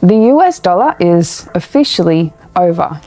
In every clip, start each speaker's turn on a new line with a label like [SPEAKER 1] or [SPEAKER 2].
[SPEAKER 1] The US dollar is officially over.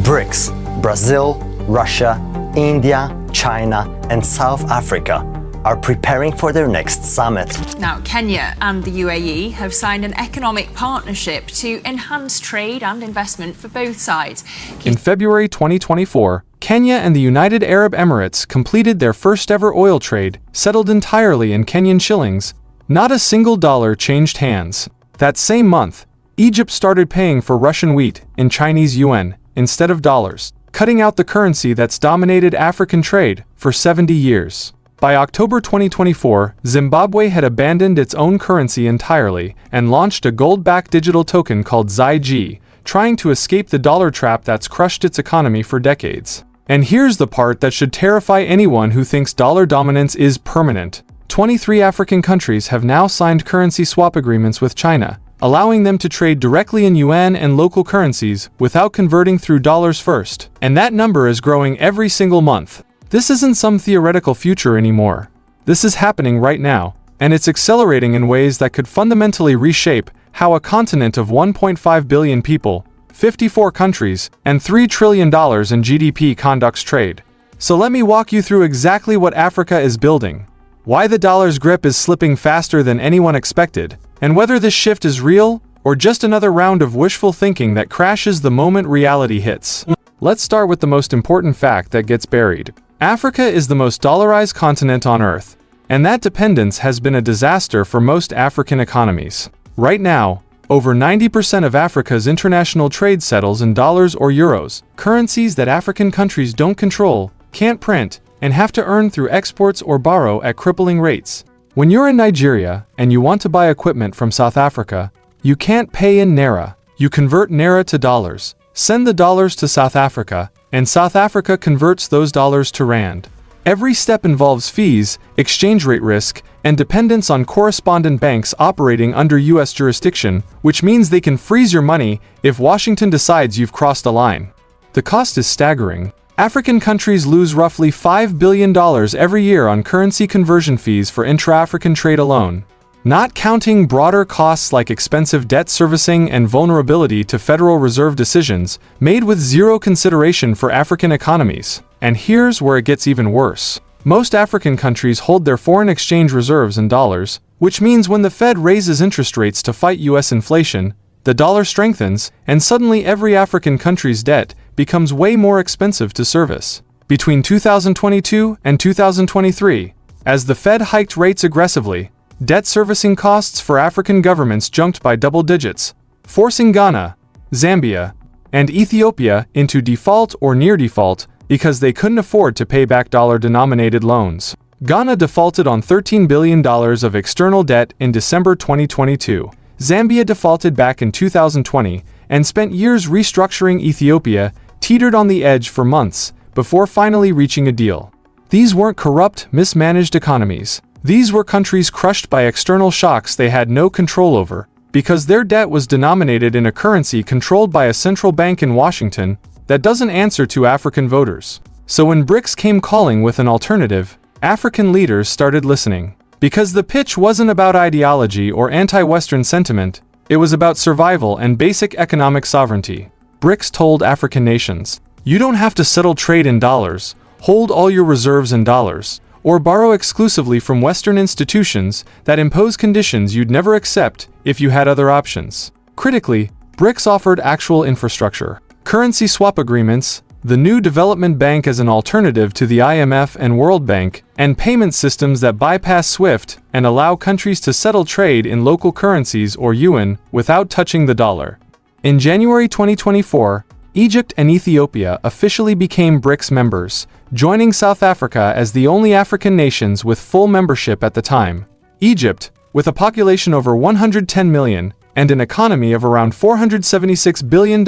[SPEAKER 2] BRICS, Brazil, Russia, India, China, and South Africa are preparing for their next summit.
[SPEAKER 3] Now, Kenya and the UAE have signed an economic partnership to enhance trade and investment for both sides.
[SPEAKER 4] In February 2024, Kenya and the United Arab Emirates completed their first-ever oil trade, settled entirely in Kenyan shillings. Not a single dollar changed hands. That same month, Egypt started paying for Russian wheat in Chinese yuan instead of dollars, cutting out the currency that's dominated African trade for 70 years. By October 2024, Zimbabwe had abandoned its own currency entirely and launched a gold-backed digital token called ZiG, trying to escape the dollar trap that's crushed its economy for decades. And here's the part that should terrify anyone who thinks dollar dominance is permanent. 23 African countries have now signed currency swap agreements with China, allowing them to trade directly in yuan and local currencies without converting through dollars first. And that number is growing every single month. This isn't some theoretical future anymore. This is happening right now, and it's accelerating in ways that could fundamentally reshape how a continent of 1.5 billion people, 54 countries, and $3 trillion in GDP conducts trade. So let me walk you through exactly what Africa is building, why the dollar's grip is slipping faster than anyone expected, and whether this shift is real or just another round of wishful thinking that crashes the moment reality hits. Let's start with the most important fact that gets buried. Africa is the most dollarized continent on Earth, and that dependence has been a disaster for most African economies. Right now, over 90% of Africa's international trade settles in dollars or euros, currencies that African countries don't control, can't print, and have to earn through exports or borrow at crippling rates. When you're in Nigeria and you want to buy equipment from South Africa, you can't pay in Naira. You convert Naira to dollars, send the dollars to South Africa, and South Africa converts those dollars to rand. Every step involves fees, exchange rate risk, and dependence on correspondent banks operating under US jurisdiction, which means they can freeze your money if Washington decides you've crossed a line. The cost is staggering. African countries lose roughly $5 billion every year on currency conversion fees for intra-African trade alone, not counting broader costs like expensive debt servicing and vulnerability to Federal Reserve decisions made with zero consideration for African economies. And here's where it gets even worse. Most African countries hold their foreign exchange reserves in dollars, which means when the Fed raises interest rates to fight US inflation, the dollar strengthens, and suddenly every African country's debt becomes way more expensive to service. Between 2022 and 2023, as the Fed hiked rates aggressively, debt servicing costs for African governments jumped by double digits, forcing Ghana, Zambia, and Ethiopia into default or near default because they couldn't afford to pay back dollar-denominated loans. Ghana defaulted on $13 billion of external debt in December 2022. Zambia defaulted back in 2020 and spent years restructuring. Ethiopia teetered on the edge for months before finally reaching a deal. These weren't corrupt, mismanaged economies. These were countries crushed by external shocks they had no control over, because their debt was denominated in a currency controlled by a central bank in Washington that doesn't answer to African voters. So when BRICS came calling with an alternative, African leaders started listening. Because the pitch wasn't about ideology or anti-Western sentiment, it was about survival and basic economic sovereignty. BRICS told African nations, you don't have to settle trade in dollars, hold all your reserves in dollars, or borrow exclusively from Western institutions that impose conditions you'd never accept if you had other options. Critically, BRICS offered actual infrastructure, currency swap agreements, the new development bank as an alternative to the IMF and World Bank, and payment systems that bypass SWIFT and allow countries to settle trade in local currencies or yuan without touching the dollar. In January 2024, Egypt and Ethiopia officially became BRICS members, joining South Africa as the only African nations with full membership at the time. Egypt, with a population over 110 million and an economy of around $476 billion,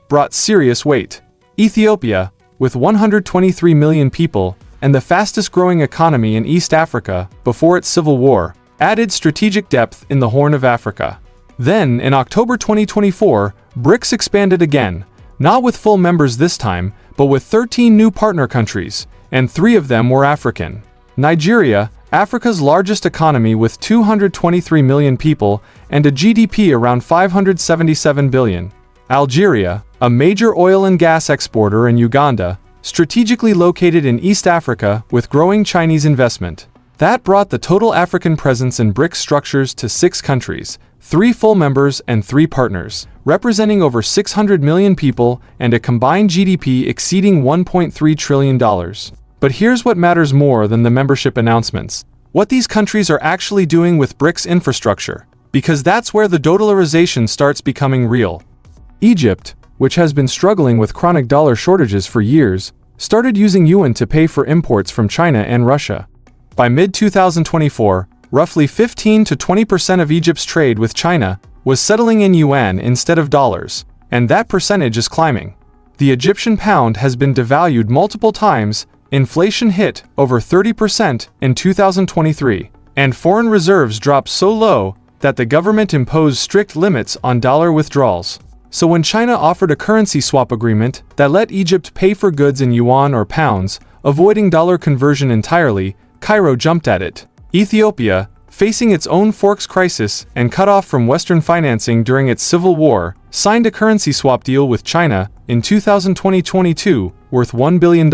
[SPEAKER 4] brought serious weight. Ethiopia, with 123 million people and the fastest-growing economy in East Africa before its civil war, added strategic depth in the Horn of Africa. Then, in October 2024, BRICS expanded again, not with full members this time, but with 13 new partner countries, and 3 of them were African. Nigeria, Africa's largest economy with 223 million people and a GDP around 577 billion. Algeria, a major oil and gas exporter, and Uganda, strategically located in East Africa with growing Chinese investment. That brought the total African presence in BRICS structures to 6 countries, 3 full members and 3 partners, representing over 600 million people and a combined GDP exceeding $1.3 trillion. But here's what matters more than the membership announcements: what these countries are actually doing with BRICS infrastructure, because that's where the de-dollarization starts becoming real. Egypt, which has been struggling with chronic dollar shortages for years, started using yuan to pay for imports from China and Russia. By mid-2024, roughly 15 to 20% of Egypt's trade with China was settling in yuan instead of dollars, and that percentage is climbing. The Egyptian pound has been devalued multiple times, inflation hit over 30% in 2023, and foreign reserves dropped so low that the government imposed strict limits on dollar withdrawals. So when China offered a currency swap agreement that let Egypt pay for goods in yuan or pounds, avoiding dollar conversion entirely, Cairo jumped at it. Ethiopia, facing its own forex crisis and cut off from Western financing during its civil war, signed a currency swap deal with China in 2022 worth $1 billion,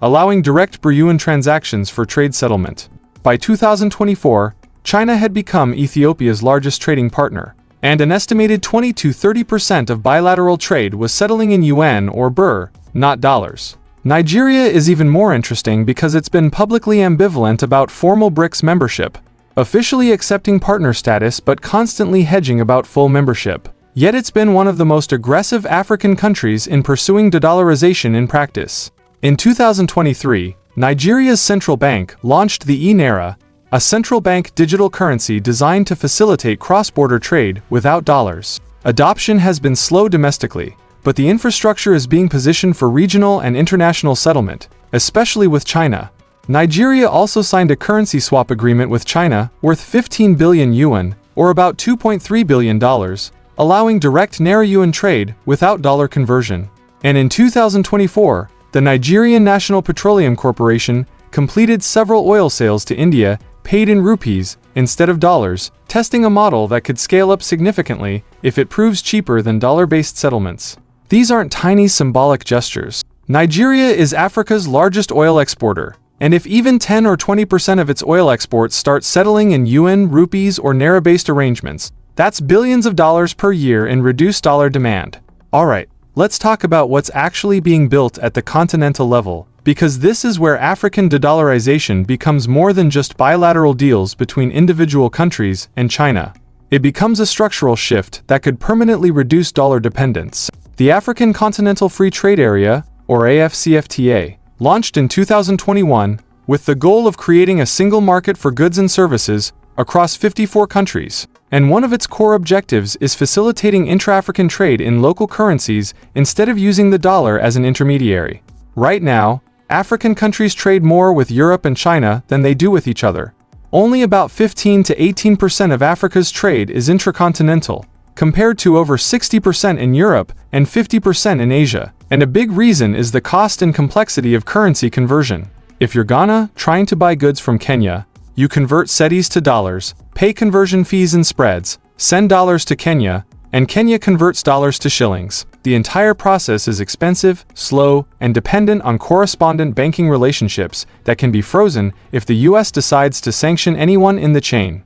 [SPEAKER 4] allowing direct yuan transactions for trade settlement. By 2024, China had become Ethiopia's largest trading partner, and an estimated 20 to 30% of bilateral trade was settling in yuan or birr, not dollars. Nigeria is even more interesting because it's been publicly ambivalent about formal BRICS membership, officially accepting partner status but constantly hedging about full membership. Yet it's been one of the most aggressive African countries in pursuing de-dollarization in practice. In 2023, Nigeria's central bank launched the e-Naira, a central bank digital currency designed to facilitate cross-border trade without dollars. Adoption has been slow domestically, but the infrastructure is being positioned for regional and international settlement, especially with China. Nigeria also signed a currency swap agreement with China worth 15 billion yuan, or about $2.3 billion, allowing direct Naira-yuan trade without dollar conversion. And in 2024, the Nigerian National Petroleum Corporation completed several oil sales to India paid in rupees instead of dollars, testing a model that could scale up significantly if it proves cheaper than dollar-based settlements. These aren't tiny symbolic gestures. Nigeria is Africa's largest oil exporter, and if even 10 or 20% of its oil exports start settling in yuan, rupees, or Naira-based arrangements, that's billions of dollars per year in reduced dollar demand. Alright, let's talk about what's actually being built at the continental level, because this is where African de-dollarization becomes more than just bilateral deals between individual countries and China. It becomes a structural shift that could permanently reduce dollar dependence. The African Continental Free Trade Area, or AFCFTA, launched in 2021 with the goal of creating a single market for goods and services across 54 countries. And one of its core objectives is facilitating intra-African trade in local currencies instead of using the dollar as an intermediary. Right now, African countries trade more with Europe and China than they do with each other. Only about 15 to 18% of Africa's trade is intracontinental, compared to over 60% in Europe and 50% in Asia. And a big reason is the cost and complexity of currency conversion. If you're Ghana trying to buy goods from Kenya, you convert cedis to dollars, pay conversion fees and spreads, send dollars to Kenya, and Kenya converts dollars to shillings. The entire process is expensive, slow, and dependent on correspondent banking relationships that can be frozen if the US decides to sanction anyone in the chain.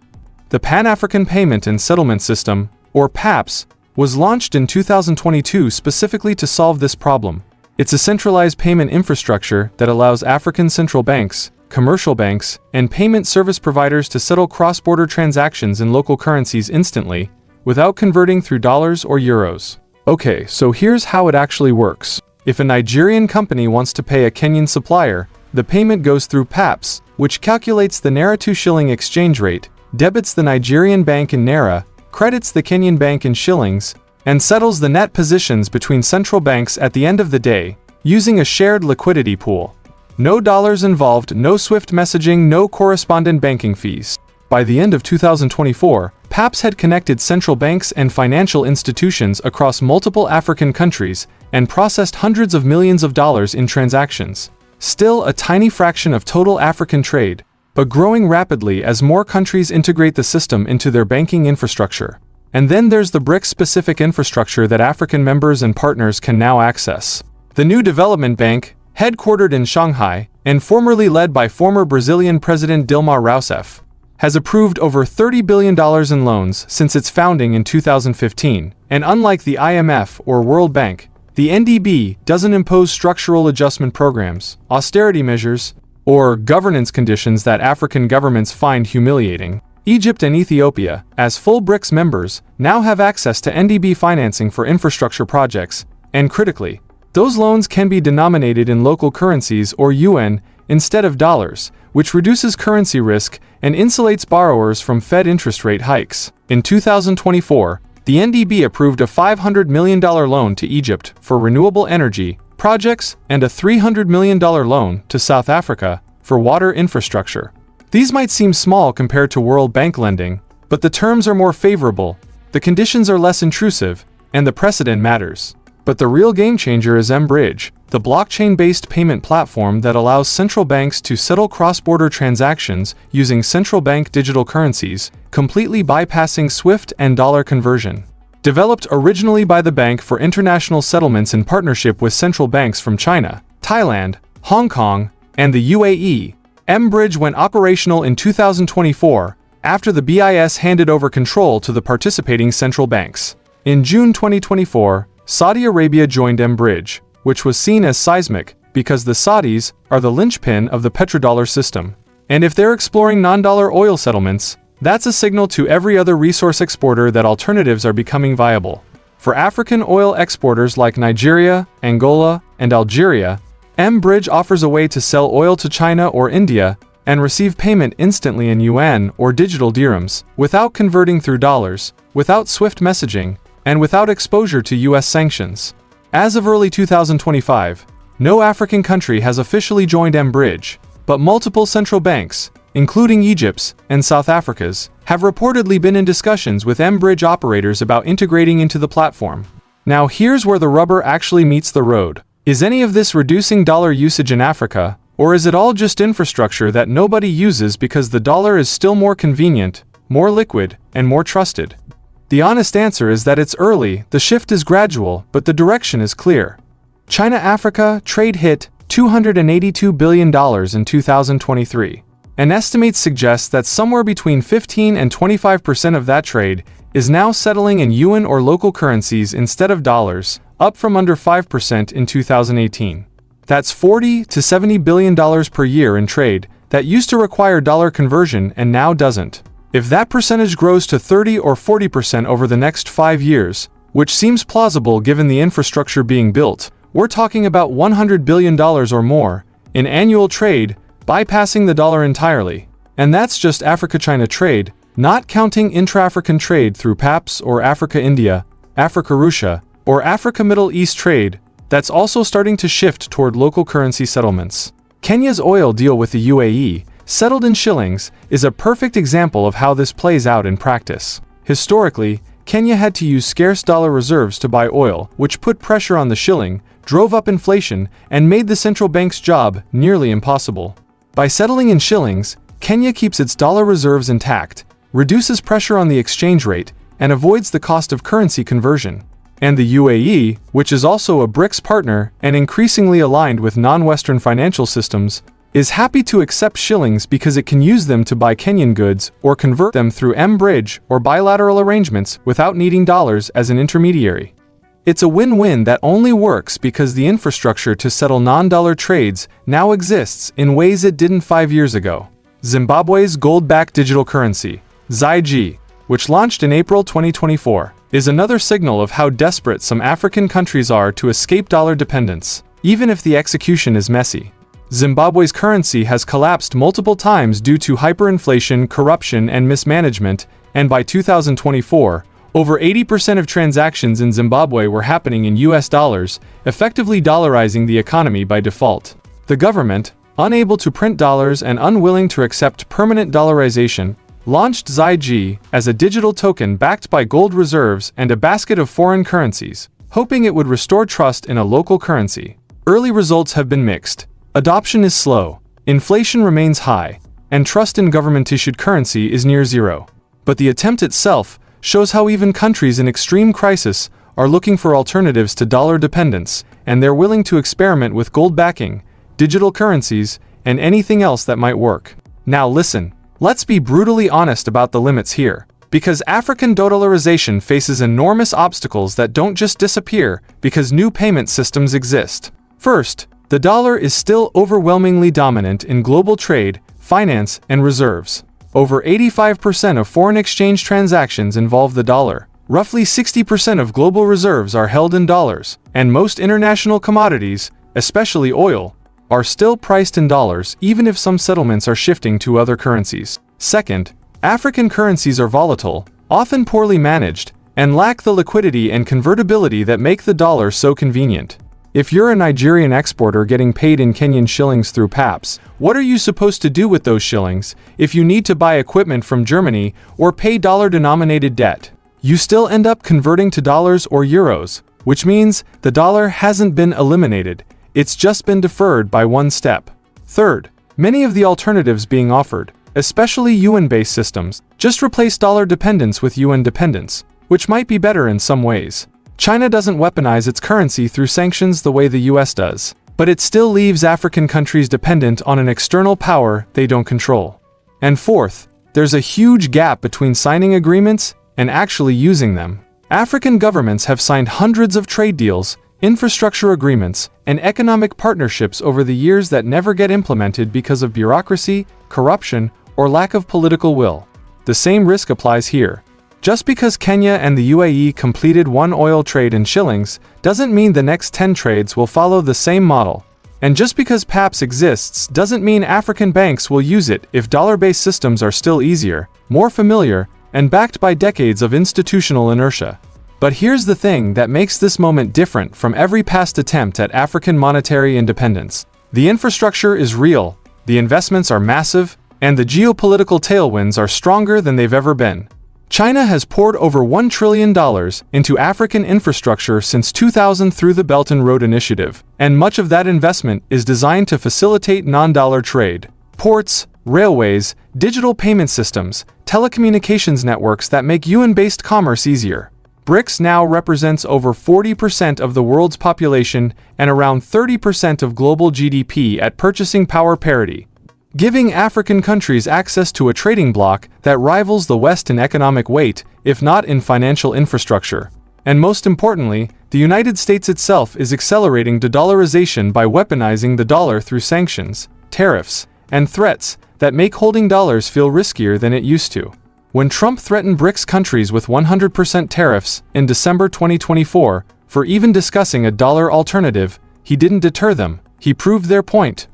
[SPEAKER 4] The Pan-African Payment and Settlement System, or PAPS, was launched in 2022 specifically to solve this problem. It's a centralized payment infrastructure that allows African central banks, commercial banks, and payment service providers to settle cross-border transactions in local currencies instantly, without converting through dollars or euros. Okay, so here's how it actually works. If a Nigerian company wants to pay a Kenyan supplier, the payment goes through PAPS, which calculates the Naira to shilling exchange rate, debits the Nigerian bank in Naira, credits the Kenyan bank in shillings, and settles the net positions between central banks at the end of the day, using a shared liquidity pool. No dollars involved, no SWIFT messaging, no correspondent banking fees. By the end of 2024, PAPS had connected central banks and financial institutions across multiple African countries and processed hundreds of millions of dollars in transactions. Still a tiny fraction of total African trade, but growing rapidly as more countries integrate the system into their banking infrastructure. And then there's the BRICS-specific infrastructure that African members and partners can now access. The new development bank, headquartered in Shanghai, and formerly led by former Brazilian President Dilma Rousseff, has approved over $30 billion in loans since its founding in 2015, and unlike the IMF or World Bank, the NDB doesn't impose structural adjustment programs, austerity measures, or governance conditions that African governments find humiliating. Egypt and Ethiopia, as full BRICS members, now have access to NDB financing for infrastructure projects, and critically, those loans can be denominated in local currencies or yuan instead of dollars, which reduces currency risk and insulates borrowers from Fed interest rate hikes. In 2024, the NDB approved a $500 million loan to Egypt for renewable energy projects and a $300 million loan to South Africa for water infrastructure. These might seem small compared to World Bank lending, but the terms are more favorable, the conditions are less intrusive, and the precedent matters. But the real game changer is mBridge, the blockchain-based payment platform that allows central banks to settle cross-border transactions using central bank digital currencies, completely bypassing SWIFT and dollar conversion. Developed originally by the bank for international settlements in partnership with central banks from China, Thailand, Hong Kong, and the UAE, mBridge went operational in 2024 after the BIS handed over control to the participating central banks. In June 2024, Saudi Arabia joined mBridge, which was seen as seismic because the Saudis are the linchpin of the petrodollar system. And if they're exploring non-dollar oil settlements, that's a signal to every other resource exporter that alternatives are becoming viable. For African oil exporters like Nigeria, Angola, and Algeria, mBridge offers a way to sell oil to China or India and receive payment instantly in yuan or digital dirhams, without converting through dollars, without SWIFT messaging, and without exposure to US sanctions. As of early 2025, no African country has officially joined mBridge, but multiple central banks, including Egypt's and South Africa's, have reportedly been in discussions with mBridge operators about integrating into the platform. Now here's where the rubber actually meets the road. Is any of this reducing dollar usage in Africa, or is it all just infrastructure that nobody uses because the dollar is still more convenient, more liquid, and more trusted? The honest answer is that it's early, the shift is gradual, but the direction is clear. China-Africa trade hit $282 billion in 2023. And estimates suggest that somewhere between 15 and 25% of that trade is now settling in yuan or local currencies instead of dollars, up from under 5% in 2018. That's $40 to $70 billion per year in trade that used to require dollar conversion and now doesn't. If that percentage grows to 30 or 40% over the next 5 years, which seems plausible given the infrastructure being built, we're talking about $100 billion or more in annual trade, bypassing the dollar entirely. And that's just Africa-China trade, not counting intra-African trade through PAPS or Africa-India, Africa-Russia, or Africa-Middle East trade that's also starting to shift toward local currency settlements. Kenya's oil deal with the UAE, settled in shillings, is a perfect example of how this plays out in practice. Historically, Kenya had to use scarce dollar reserves to buy oil, which put pressure on the shilling, drove up inflation, and made the central bank's job nearly impossible. By settling in shillings, Kenya keeps its dollar reserves intact, reduces pressure on the exchange rate, and avoids the cost of currency conversion. And the UAE, which is also a BRICS partner and increasingly aligned with non-Western financial systems, is happy to accept shillings because it can use them to buy Kenyan goods or convert them through mBridge or bilateral arrangements without needing dollars as an intermediary. It's a win-win that only works because the infrastructure to settle non-dollar trades now exists in ways it didn't 5 years ago. Zimbabwe's gold-backed digital currency, ZiG, which launched in April 2024, is another signal of how desperate some African countries are to escape dollar dependence, even if the execution is messy. Zimbabwe's currency has collapsed multiple times due to hyperinflation, corruption, and mismanagement, and by 2024, over 80% of transactions in Zimbabwe were happening in US dollars, effectively dollarizing the economy by default. The government, unable to print dollars and unwilling to accept permanent dollarization, launched ZiG as a digital token backed by gold reserves and a basket of foreign currencies, hoping it would restore trust in a local currency. Early results have been mixed. Adoption is slow, inflation remains high, and trust in government-issued currency is near zero. But the attempt itself shows how even countries in extreme crisis are looking for alternatives to dollar dependence, and they're willing to experiment with gold backing, digital currencies, and anything else that might work. Now listen, let's be brutally honest about the limits here. Because African de-dollarization faces enormous obstacles that don't just disappear because new payment systems exist. First, the dollar is still overwhelmingly dominant in global trade, finance, and reserves. Over 85% of foreign exchange transactions involve the dollar. Roughly 60% of global reserves are held in dollars, and most international commodities, especially oil, are still priced in dollars even if some settlements are shifting to other currencies. Second, African currencies are volatile, often poorly managed, and lack the liquidity and convertibility that make the dollar so convenient. If you're a Nigerian exporter getting paid in Kenyan shillings through PAPs, what are you supposed to do with those shillings if you need to buy equipment from Germany or pay dollar-denominated debt? You still end up converting to dollars or euros, which means the dollar hasn't been eliminated, it's just been deferred by one step. Third, many of the alternatives being offered, especially yuan-based systems, just replace dollar dependence with yuan dependence, which might be better in some ways. China doesn't weaponize its currency through sanctions the way the US does, but it still leaves African countries dependent on an external power they don't control. And fourth, there's a huge gap between signing agreements and actually using them. African governments have signed hundreds of trade deals, infrastructure agreements, and economic partnerships over the years that never get implemented because of bureaucracy, corruption, or lack of political will. The same risk applies here. Just because Kenya and the UAE completed one oil trade in shillings doesn't mean the next 10 trades will follow the same model. And just because PAPS exists doesn't mean African banks will use it if dollar-based systems are still easier, more familiar, and backed by decades of institutional inertia. But here's the thing that makes this moment different from every past attempt at African monetary independence. The infrastructure is real, the investments are massive, and the geopolitical tailwinds are stronger than they've ever been. China has poured over $1 trillion into African infrastructure since 2000 through the Belt and Road Initiative, and much of that investment is designed to facilitate non-dollar trade. Ports, railways, digital payment systems, telecommunications networks that make yuan-based commerce easier. BRICS now represents over 40% of the world's population and around 30% of global GDP at purchasing power parity, giving African countries access to a trading bloc that rivals the West in economic weight, if not in financial infrastructure. And most importantly, the United States itself is accelerating de-dollarization by weaponizing the dollar through sanctions, tariffs, and threats that make holding dollars feel riskier than it used to. When Trump threatened BRICS countries with 100% tariffs in December 2024 for even discussing a dollar alternative, he didn't deter them, he proved their point.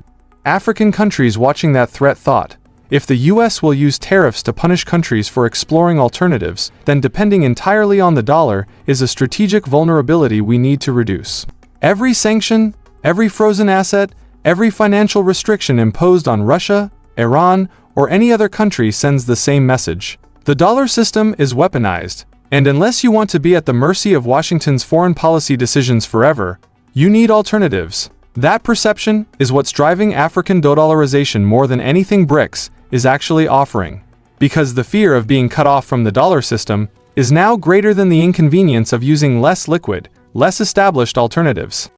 [SPEAKER 4] African countries watching that threat thought, if the US will use tariffs to punish countries for exploring alternatives, then depending entirely on the dollar is a strategic vulnerability we need to reduce. Every sanction, every frozen asset, every financial restriction imposed on Russia, Iran, or any other country sends the same message. The dollar system is weaponized, and unless you want to be at the mercy of Washington's foreign policy decisions forever, you need alternatives. That perception is what's driving African de-dollarization more than anything BRICS is actually offering, because the fear of being cut off from the dollar system is now greater than the inconvenience of using less liquid, less established alternatives.